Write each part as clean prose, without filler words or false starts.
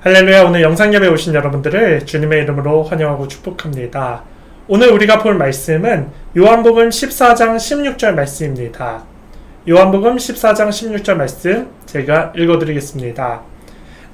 할렐루야. 오늘 영상예배에 오신 여러분들을 주님의 이름으로 환영하고 축복합니다. 오늘 우리가 볼 말씀은 요한복음 14장 16절 말씀입니다. 요한복음 14장 16절 말씀 제가 읽어드리겠습니다.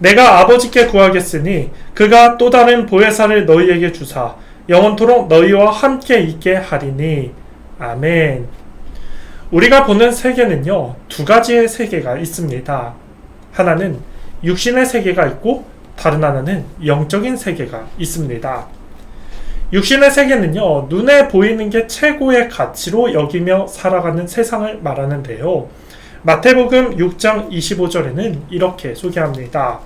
내가 아버지께 구하겠으니 그가 또 다른 보혜사를 너희에게 주사 영원토록 너희와 함께 있게 하리니. 아멘. 우리가 보는 세계는요, 두 가지의 세계가 있습니다. 하나는 육신의 세계가 있고 다른 하나는 영적인 세계가 있습니다. 육신의 세계는요, 눈에 보이는 게 최고의 가치로 여기며 살아가는 세상을 말하는데요. 마태복음 6장 25절에는 이렇게 소개합니다.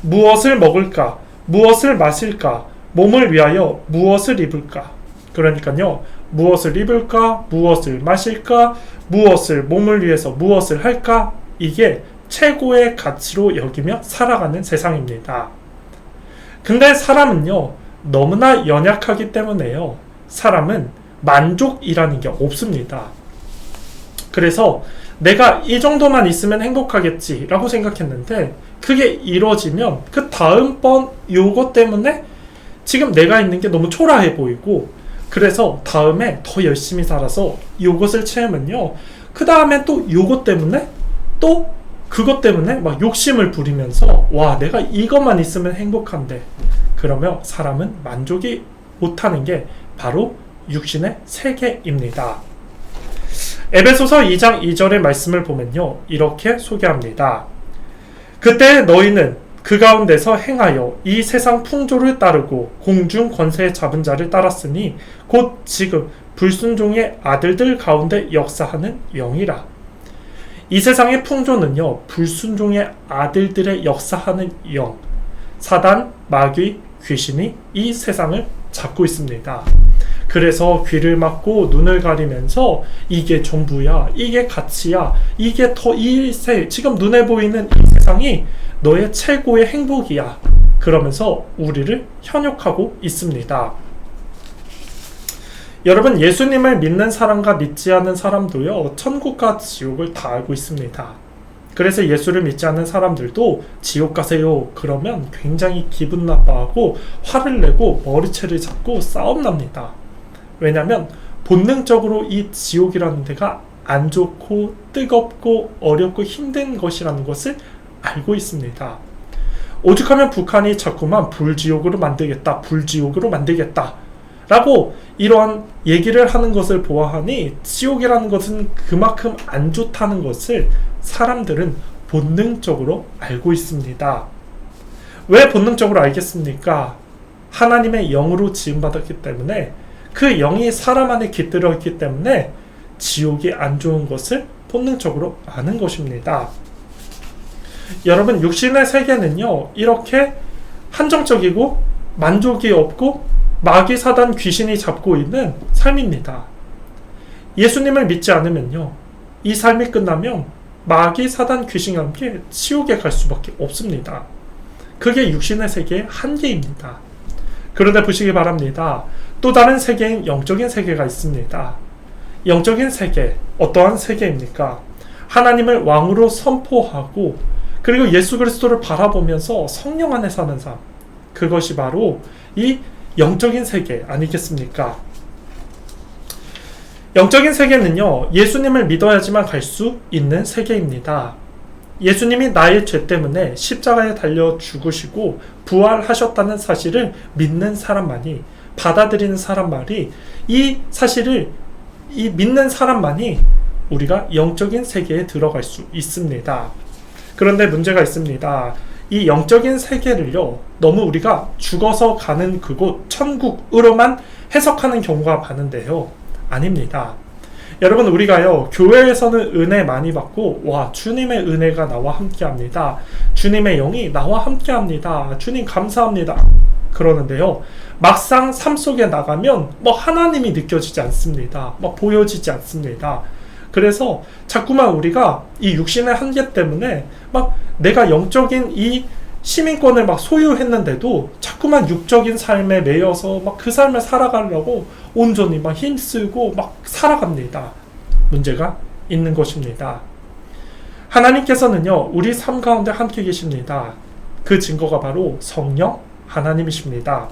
무엇을 먹을까? 무엇을 마실까? 몸을 위하여 무엇을 입을까? 그러니까요, 무엇을 입을까? 무엇을 마실까? 무엇을 몸을 위해서 무엇을 할까? 이게 최고의 가치로 여기며 살아가는 세상입니다. 근데 사람은요, 너무나 연약하기 때문에요, 사람은 만족이라는 게 없습니다. 그래서 내가 이 정도만 있으면 행복하겠지 라고 생각했는데 그게 이루어지면 그 다음번 요것 때문에 지금 내가 있는 게 너무 초라해 보이고, 그래서 다음에 더 열심히 살아서 요것을 채우면요, 그 다음에 또 요것 때문에 또 그것 때문에 막 욕심을 부리면서 와, 내가 이것만 있으면 행복한데, 그러면 사람은 만족이 못하는 게 바로 육신의 세계입니다. 에베소서 2장 2절의 말씀을 보면요, 이렇게 소개합니다. 그때 너희는 그 가운데서 행하여 이 세상 풍조를 따르고 공중 권세 잡은 자를 따랐으니 곧 지금 불순종의 아들들 가운데 역사하는 영이라. 이 세상의 풍조는요, 불순종의 아들들의 역사하는 영, 사단, 마귀, 귀신이 이 세상을 잡고 있습니다. 그래서 귀를 막고 눈을 가리면서 이게 전부야, 이게 가치야, 이게 지금 눈에 보이는 이 세상이 너의 최고의 행복이야, 그러면서 우리를 현혹하고 있습니다. 여러분, 예수님을 믿는 사람과 믿지 않는 사람도요, 천국과 지옥을 다 알고 있습니다. 그래서 예수를 믿지 않는 사람들도 지옥 가세요 그러면 굉장히 기분 나빠하고 화를 내고 머리채를 잡고 싸움 납니다. 왜냐하면 본능적으로 이 지옥이라는 데가 안 좋고 뜨겁고 어렵고 힘든 것이라는 것을 알고 있습니다. 오죽하면 북한이 자꾸만 불지옥으로 만들겠다 라고 이러한 얘기를 하는 것을 보아하니 지옥이라는 것은 그만큼 안 좋다는 것을 사람들은 본능적으로 알고 있습니다. 왜 본능적으로 알겠습니까? 하나님의 영으로 지음받았기 때문에, 그 영이 사람 안에 깃들어 있기 때문에 지옥이 안 좋은 것을 본능적으로 아는 것입니다. 여러분, 육신의 세계는요, 이렇게 한정적이고 만족이 없고 마귀, 사단, 귀신이 잡고 있는 삶입니다. 예수님을 믿지 않으면요, 이 삶이 끝나면 마귀, 사단, 귀신과 함께 지옥에 갈 수밖에 없습니다. 그게 육신의 세계의 한계입니다. 그런데 보시기 바랍니다. 또 다른 세계인 영적인 세계가 있습니다. 영적인 세계, 어떠한 세계입니까? 하나님을 왕으로 선포하고 그리고 예수 그리스도를 바라보면서 성령 안에 사는 삶, 그것이 바로 이 영적인 세계 아니겠습니까? 영적인 세계는요, 예수님을 믿어야지만 갈 수 있는 세계입니다. 예수님이 나의 죄 때문에 십자가에 달려 죽으시고 부활하셨다는 사실을 믿는 사람만이, 받아들이는 사람만이, 이 사실을 믿는 사람만이 우리가 영적인 세계에 들어갈 수 있습니다. 그런데 문제가 있습니다. 이 영적인 세계를요, 너무 우리가 죽어서 가는 그곳 천국으로만 해석하는 경우가 많은데요, 아닙니다. 여러분, 우리가요, 교회에서는 은혜 많이 받고, 와, 주님의 은혜가 나와 함께합니다, 주님의 영이 나와 함께합니다, 주님 감사합니다, 그러는데요, 막상 삶 속에 나가면 하나님이 느껴지지 않습니다. 보여지지 않습니다. 그래서 자꾸만 우리가 이 육신의 한계 때문에 내가 영적인 이 시민권을 소유했는데도 자꾸만 육적인 삶에 매여서 그 삶을 살아가려고 온전히 힘쓰고 살아갑니다. 문제가 있는 것입니다. 하나님께서는요, 우리 삶 가운데 함께 계십니다. 그 증거가 바로 성령 하나님이십니다.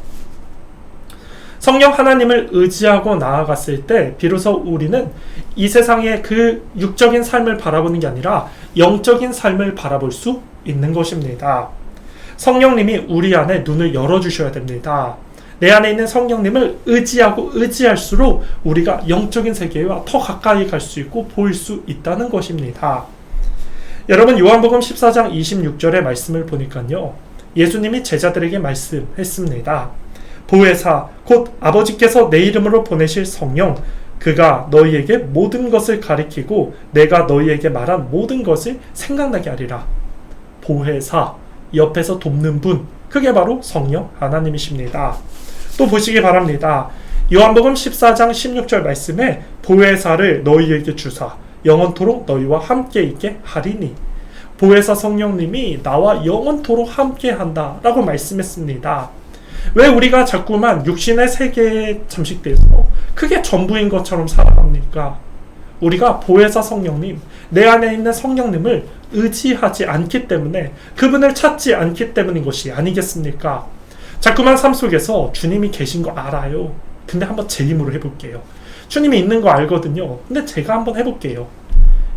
성령 하나님을 의지하고 나아갔을 때 비로소 우리는 이 세상의 그 육적인 삶을 바라보는 게 아니라 영적인 삶을 바라볼 수 있는 것입니다. 성령님이 우리 안에 눈을 열어주셔야 됩니다. 내 안에 있는 성령님을 의지하고 의지할수록 우리가 영적인 세계와 더 가까이 갈 수 있고 보일 수 있다는 것입니다. 여러분, 요한복음 14장 26절의 말씀을 보니까요, 예수님이 제자들에게 말씀했습니다. 보혜사 곧 아버지께서 내 이름으로 보내실 성령, 그가 너희에게 모든 것을 가리키고 내가 너희에게 말한 모든 것을 생각나게 하리라. 보혜사, 옆에서 돕는 분, 그게 바로 성령 하나님이십니다. 또 보시기 바랍니다. 요한복음 14장 16절 말씀에 보혜사를 너희에게 주사 영원토록 너희와 함께 있게 하리니, 보혜사 성령님이 나와 영원토록 함께 한다 라고 말씀했습니다. 왜 우리가 자꾸만 육신의 세계에 잠식돼서 그게 전부인 것처럼 살아갑니까? 우리가 보혜사 성령님, 내 안에 있는 성령님을 의지하지 않기 때문에, 그분을 찾지 않기 때문인 것이 아니겠습니까? 자꾸만 삶 속에서 주님이 계신 거 알아요. 근데 한번 제 힘으로 해볼게요. 주님이 있는 거 알거든요. 근데 제가 한번 해볼게요.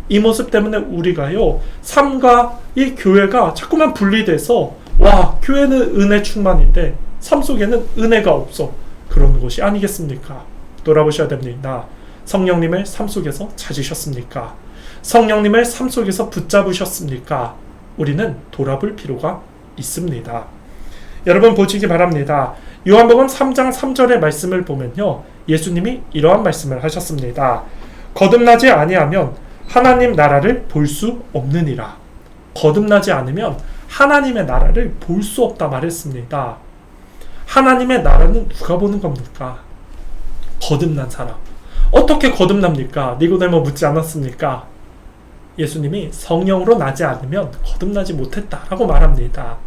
이 모습 때문에 우리가요, 삶과 이 교회가 자꾸만 분리돼서, 와, 교회는 은혜 충만인데 삶 속에는 은혜가 없어. 그런 것이 아니겠습니까? 돌아보셔야 됩니다. 성령님을 삶 속에서 찾으셨습니까? 성령님을 삶 속에서 붙잡으셨습니까? 우리는 돌아볼 필요가 있습니다. 여러분 보시기 바랍니다. 요한복음 3장 3절의 말씀을 보면요, 예수님이 이러한 말씀을 하셨습니다. 거듭나지 아니하면 하나님 나라를 볼 수 없느니라. 거듭나지 않으면 하나님의 나라를 볼 수 없다 말했습니다. 하나님의 나라는 누가 보는 겁니까? 거듭난 사람. 어떻게 거듭납니까? 니고데모 묻지 않았습니까? 예수님이 성령으로 나지 않으면 거듭나지 못했다라고 말합니다.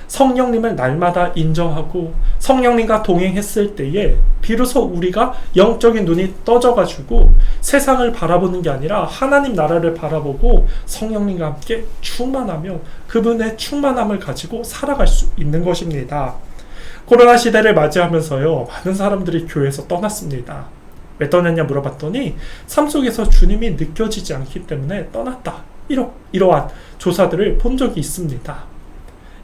성령님을 날마다 인정하고 성령님과 동행했을 때에 비로소 우리가 영적인 눈이 떠져가지고 세상을 바라보는 게 아니라 하나님 나라를 바라보고 성령님과 함께 충만하며 그분의 충만함을 가지고 살아갈 수 있는 것입니다. 코로나 시대를 맞이하면서요, 많은 사람들이 교회에서 떠났습니다. 왜 떠났냐 물어봤더니 삶 속에서 주님이 느껴지지 않기 때문에 떠났다. 이러한 조사들을 본 적이 있습니다.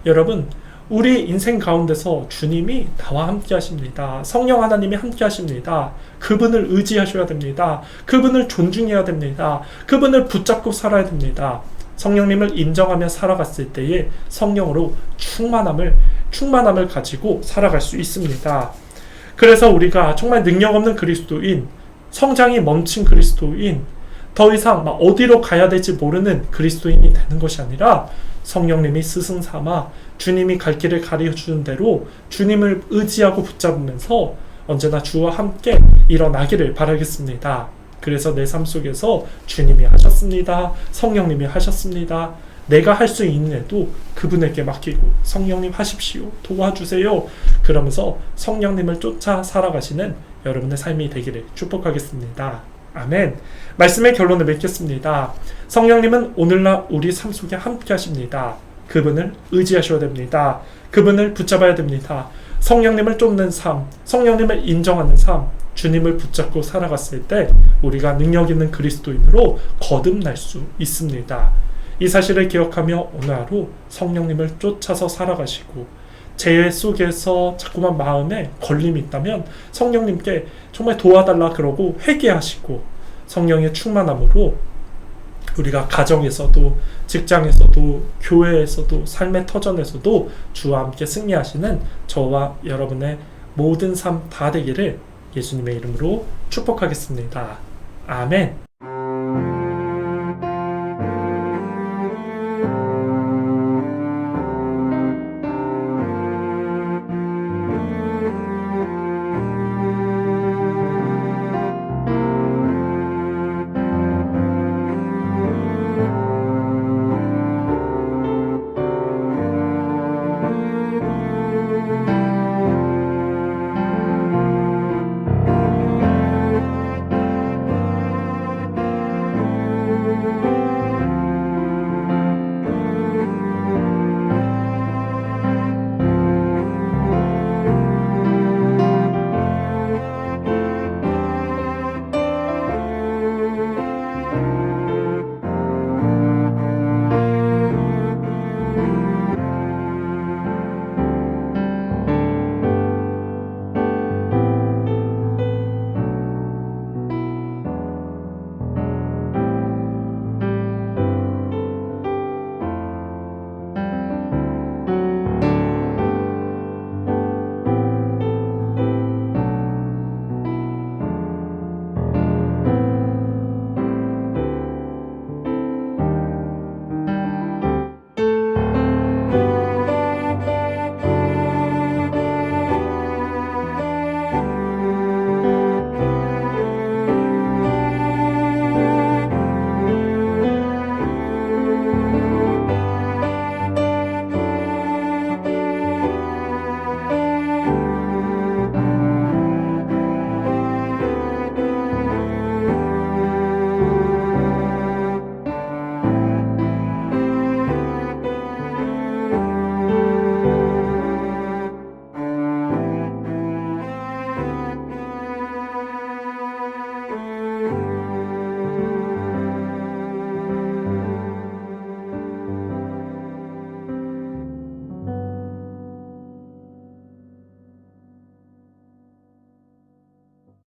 여러분, 우리 인생 가운데서 주님이 나와 함께 하십니다. 성령 하나님이 함께 하십니다. 그분을 의지하셔야 됩니다. 그분을 존중해야 됩니다. 그분을 붙잡고 살아야 됩니다. 성령님을 인정하며 살아갔을 때에 성령으로 충만함을 가지고 살아갈 수 있습니다. 그래서 우리가 정말 능력 없는 그리스도인, 성장이 멈춘 그리스도인, 더 이상 어디로 가야 될지 모르는 그리스도인이 되는 것이 아니라 성령님이 스승 삼아 주님이 갈 길을 가르쳐주는 대로 주님을 의지하고 붙잡으면서 언제나 주와 함께 일어나기를 바라겠습니다. 그래서 내 삶 속에서 주님이 하셨습니다. 성령님이 하셨습니다. 내가 할 수 있는 일도 그분에게 맡기고 성령님 하십시오. 도와주세요. 그러면서 성령님을 쫓아 살아가시는 여러분의 삶이 되기를 축복하겠습니다. 아멘. 말씀의 결론을 맺겠습니다. 성령님은 오늘날 우리 삶 속에 함께 하십니다. 그분을 의지하셔야 됩니다. 그분을 붙잡아야 됩니다. 성령님을 쫓는 삶, 성령님을 인정하는 삶, 주님을 붙잡고 살아갔을 때 우리가 능력 있는 그리스도인으로 거듭날 수 있습니다. 이 사실을 기억하며 오늘 하루 성령님을 쫓아서 살아가시고, 제 속에서 자꾸만 마음에 걸림이 있다면 성령님께 정말 도와달라 그러고 회개하시고, 성령의 충만함으로 우리가 가정에서도, 직장에서도, 교회에서도, 삶의 터전에서도 주와 함께 승리하시는 저와 여러분의 모든 삶 다 되기를 예수님의 이름으로 축복하겠습니다. 아멘.